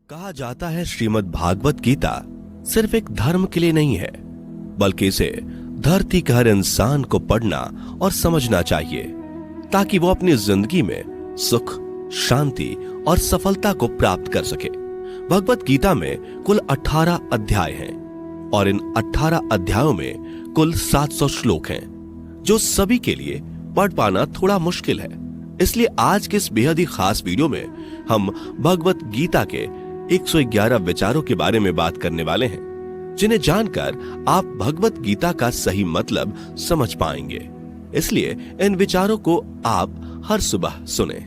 कहा जाता है श्रीमद् भागवत गीता सिर्फ एक धर्म के लिए नहीं है, बल्कि इसे धरती के हर इंसान को पढ़ना और समझना चाहिए ताकि वो अपनी जिंदगी में सुख, शांति और सफलता को प्राप्त कर सके। भगवत गीता में कुल 18 अध्याय हैं और इन 18 अध्यायों में कुल 700 श्लोक हैं, जो सभी के लिए पढ़ पाना थोड़ा मुश्किल है। इसलिए आज के इस बेहद ही खास वीडियो में हम भगवत गीता के 111 विचारों के बारे में बात करने वाले हैं, जिन्हें जानकर आप भगवत गीता का सही मतलब समझ पाएंगे। इसलिए इन विचारों को आप हर सुबह सुने।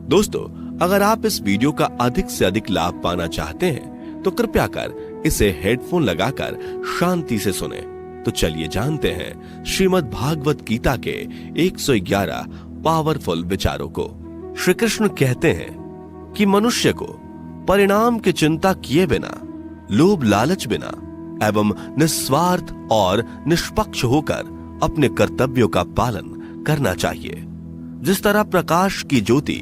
दोस्तों, अगर आप इस वीडियो का अधिक से अधिक लाभ पाना चाहते हैं तो कृपया कर इसे हेडफोन लगाकर शांति से सुने। तो चलिए जानते हैं श्रीमद् भागवत गीता के 111 पावरफुल विचारों को। श्री कृष्ण कहते हैं कि मनुष्य को परिणाम की चिंता किए बिना, लोभ लालच बिना एवं निस्वार्थ और निष्पक्ष होकर अपने कर्तव्यों का पालन करना चाहिए। जिस तरह प्रकाश की ज्योति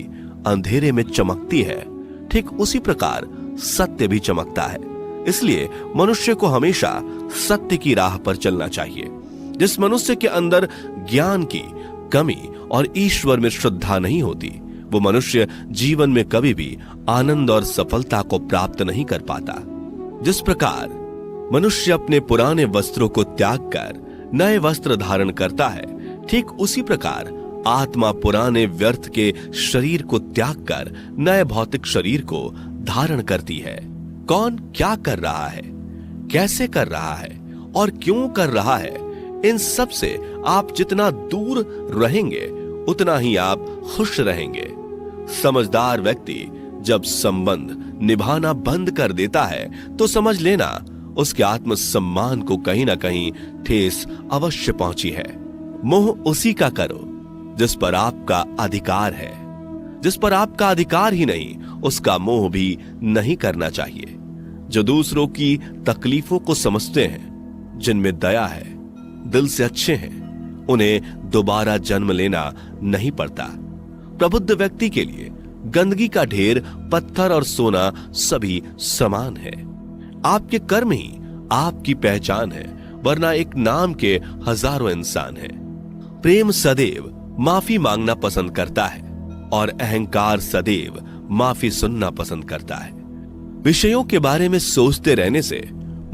अंधेरे में चमकती है, ठीक उसी प्रकार सत्य भी चमकता है। इसलिए मनुष्य को हमेशा सत्य की राह पर चलना चाहिए। जिस मनुष्य के अंदर ज्ञान की कमी और ईश्वर में श्रद्धा नहीं होती, वो मनुष्य जीवन में कभी भी आनंद और सफलता को प्राप्त नहीं कर पाता। जिस प्रकार मनुष्य अपने पुराने वस्त्रों को त्याग कर नए वस्त्र धारण करता है, ठीक उसी प्रकार आत्मा पुराने व्यर्थ के शरीर को त्याग कर नए भौतिक शरीर को धारण करती है। कौन क्या कर रहा है, कैसे कर रहा है और क्यों कर रहा है, इन सब से आप जितना दूर रहेंगे उतना ही आप खुश रहेंगे। समझदार व्यक्ति जब संबंध निभाना बंद कर देता है तो समझ लेना उसके आत्मसम्मान को कहीं ना कहीं ठेस अवश्य पहुंची है। मोह उसी का करो जिस पर आपका अधिकार है। जिस पर आपका अधिकार ही नहीं, उसका मोह भी नहीं करना चाहिए। जो दूसरों की तकलीफों को समझते हैं, जिनमें दया है, दिल से अच्छे हैं, उन्हें दोबारा जन्म लेना नहीं पड़ता। प्रबुद्ध व्यक्ति के लिए गंदगी का ढेर, पत्थर और सोना सभी समान है। आपके कर्म ही आपकी पहचान है, वरना एक नाम के हजारों इंसान हैं। प्रेम सदैव माफी मांगना पसंद करता है और अहंकार सदैव माफी सुनना पसंद करता है। विषयों के बारे में सोचते रहने से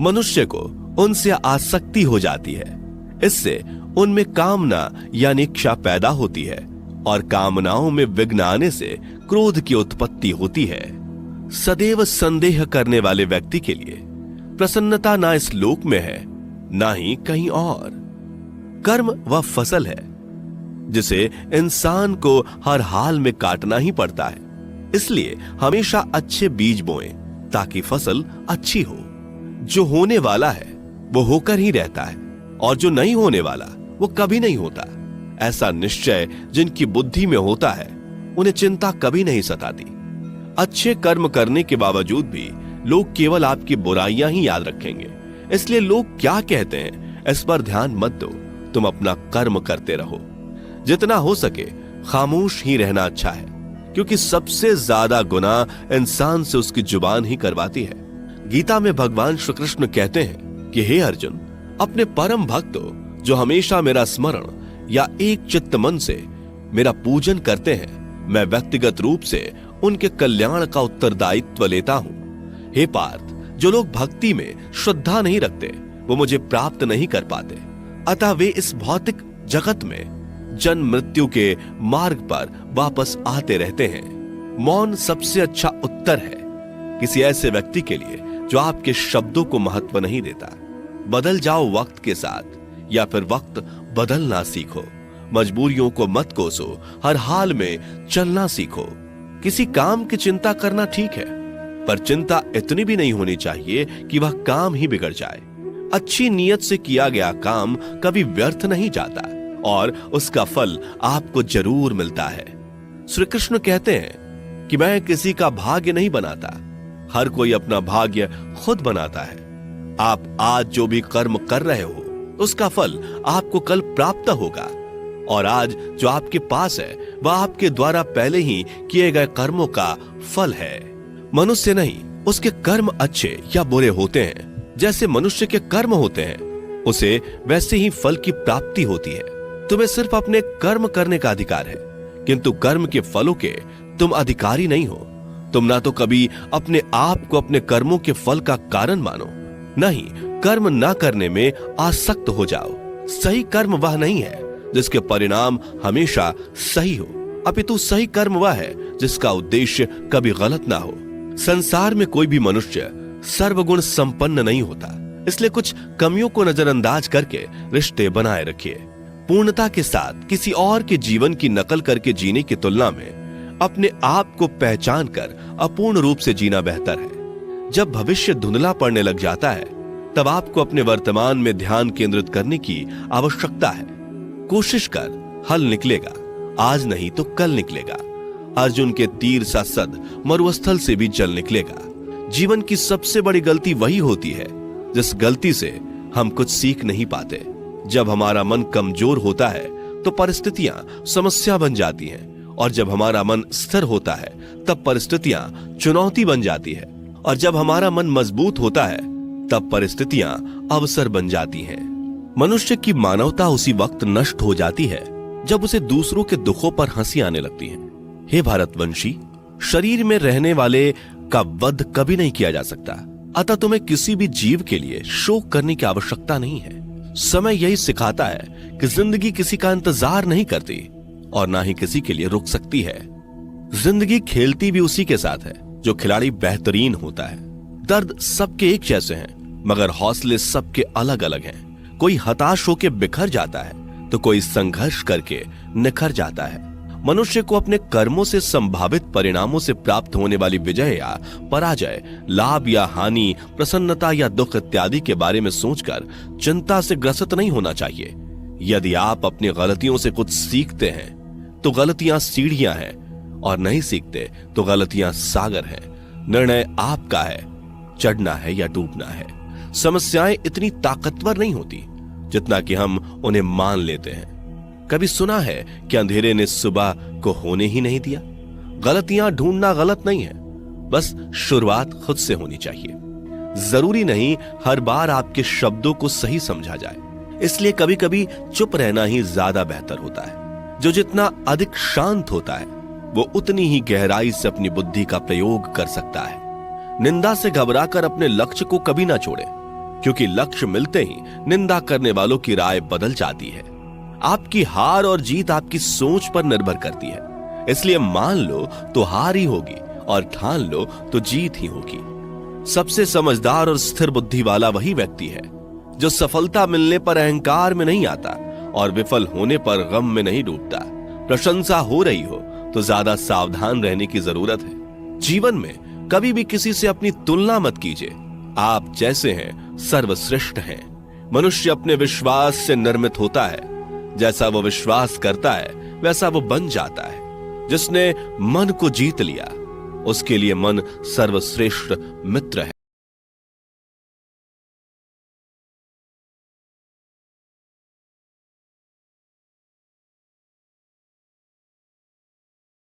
मनुष्य को उनसे आसक्ति हो जाती है। इससे उनमें कामना यानी इच्छा पैदा होती है और कामनाओं में विघ्न आने से क्रोध की उत्पत्ति होती है। सदैव संदेह करने वाले व्यक्ति के लिए प्रसन्नता ना इस लोक में है, ना ही कहीं और। कर्म वह फसल है जिसे इंसान को हर हाल में काटना ही पड़ता है। इसलिए हमेशा अच्छे बीज बोएं ताकि फसल अच्छी हो। जो होने वाला है वो होकर ही रहता है और जो नहीं होने वाला वो कभी नहीं होता। ऐसा निश्चय जिनकी बुद्धि में होता है, उन्हें चिंता कभी नहीं सताती। अच्छे कर्म करने के बावजूद भी लोग केवल आपकी बुराइयां ही याद रखेंगे। इसलिए लोग क्या कहते हैं इस पर ध्यान मत दो, तुम अपना कर्म करते रहो। जितना हो सके खामोश ही रहना अच्छा है, क्योंकि सबसे ज्यादा गुनाह इंसान से उसकी जुबान ही करवाती है। गीता में भगवान श्री कृष्ण कहते हैं कि हे अर्जुन, अपने परम भक्तों जो हमेशा मेरा स्मरण या एक चित्त मन से मेरा पूजन करते हैं, मैं व्यक्तिगत रूप से उनके कल्याण का उत्तरदायित्व लेता हूं। हे पार्थ, जो लोग भक्ति में श्रद्धा नहीं रखते वो मुझे प्राप्त नहीं कर पाते। अतः वे इस भौतिक जगत में जन्म मृत्यु के मार्ग पर वापस आते रहते हैं। मौन सबसे अच्छा उत्तर है किसी ऐसे व्यक्ति के लिए जो आपके शब्दों को महत्व नहीं देता। बदल जाओ वक्त के साथ, या फिर वक्त बदलना सीखो। मजबूरियों को मत कोसो, हर हाल में चलना सीखो। किसी काम की चिंता करना ठीक है, पर चिंता इतनी भी नहीं होनी चाहिए कि वह काम ही बिगड़ जाए। अच्छी नीयत से किया गया काम कभी व्यर्थ नहीं जाता और उसका फल आपको जरूर मिलता है। श्री कृष्ण कहते हैं कि मैं किसी का भाग्य नहीं बनाता, हर कोई अपना भाग्य खुद बनाता है। आप आज जो भी कर्म कर रहे हो उसका फल आपको कल प्राप्त होगा, और आज जो आपके पास है वह आपके द्वारा पहले ही किए गए कर्मों का फल है। मनुष्य नहीं उसके कर्म अच्छे या बुरे होते हैं, जैसे मनुष्य के कर्म होते हैं, उसे वैसे ही फल की प्राप्ति होती है। तुम्हें सिर्फ अपने कर्म करने का अधिकार है, किंतु कर्म के फलों के तुम अधिकारी नहीं हो। तुम ना तो कभी अपने आप को अपने कर्मों के फल का कारण मानो, न ही कर्म ना करने में आसक्त हो जाओ। सही कर्म वह नहीं है जिसके परिणाम हमेशा सही हो, अपितु सही कर्म वह है जिसका उद्देश्य कभी गलत ना हो। संसार में कोई भी मनुष्य सर्वगुण संपन्न नहीं होता, इसलिए कुछ कमियों को नजरअंदाज करके रिश्ते बनाए रखिए। पूर्णता के साथ किसी और के जीवन की नकल करके जीने की तुलना में अपने आप को पहचान कर अपूर्ण रूप से जीना बेहतर है। जब भविष्य धुंधला पड़ने लग जाता है, तब आपको अपने वर्तमान में ध्यान केंद्रित करने की आवश्यकता है। कोशिश कर, हल निकलेगा, आज नहीं तो कल निकलेगा। अर्जुन के तीर सा सद मरुस्थल से भी जल निकलेगा। जीवन की सबसे बड़ी गलती वही होती है जिस गलती से हम कुछ सीख नहीं पाते। जब हमारा मन कमजोर होता है तो परिस्थितियां समस्या बन जाती हैं, और जब हमारा मन स्थिर होता है तब परिस्थितियां चुनौती बन जाती है, और जब हमारा मन मजबूत होता है तब परिस्थितियां अवसर बन जाती हैं। मनुष्य की मानवता उसी वक्त नष्ट हो जाती है जब उसे दूसरों के दुखों पर हंसी आने लगती है। हे भारतवंशी, शरीर में रहने वाले का वध कभी नहीं किया जा सकता, अतः तुम्हें किसी भी जीव के लिए शोक करने की आवश्यकता नहीं है। समय यही सिखाता है कि जिंदगी किसी का इंतजार नहीं करती और ना ही किसी के लिए रुक सकती है। जिंदगी खेलती भी उसी के साथ है जो खिलाड़ी बेहतरीन होता है। दर्द सबके एक जैसे हैं, मगर हौसले सबके अलग अलग हैं। कोई हताश होकर बिखर जाता है तो कोई संघर्ष करके निखर जाता है। मनुष्य को अपने कर्मों से संभावित परिणामों से प्राप्त होने वाली विजय या पराजय, लाभ या हानि, प्रसन्नता या दुख इत्यादि के बारे में सोचकर चिंता से ग्रसित नहीं होना चाहिए। यदि आप अपनी गलतियों से कुछ सीखते हैं तो गलतियां सीढ़ियां हैं, और नहीं सीखते तो गलतियां सागर हैं। निर्णय आपका है, चढ़ना है या डूबना है। समस्याएं इतनी ताकतवर नहीं होती जितना कि हम उन्हें मान लेते हैं। कभी सुना है कि अंधेरे ने सुबह को होने ही नहीं दिया? गलतियां ढूंढना गलत नहीं है, बस शुरुआत खुद से होनी चाहिए। जरूरी नहीं हर बार आपके शब्दों को सही समझा जाए, इसलिए कभी कभी चुप रहना ही ज्यादा बेहतर होता है। जो जितना अधिक शांत होता है वो उतनी ही गहराई से अपनी बुद्धि का प्रयोग कर सकता है। निंदा से घबराकर अपने लक्ष्य को कभी ना छोड़े, क्योंकि लक्ष्य मिलते ही निंदा करने वालों की राय बदल जाती है। आपकी हार और जीत आपकी सोच पर निर्भर करती है, इसलिए मान लो तो हार ही होगी और ठान लो तो जीत ही होगी। सबसे समझदार और स्थिर बुद्धि वाला वही व्यक्ति है जो सफलता मिलने पर अहंकार में नहीं आता और विफल होने पर गम में नहीं डूबता। प्रशंसा हो रही हो तो ज्यादा सावधान रहने की जरूरत है। जीवन में कभी भी किसी से अपनी तुलना मत कीजिए। आप जैसे हैं सर्वश्रेष्ठ हैं। मनुष्य अपने विश्वास से निर्मित होता है। जैसा वो विश्वास करता है वैसा वो बन जाता है। जिसने मन को जीत लिया उसके लिए मन सर्वश्रेष्ठ मित्र है।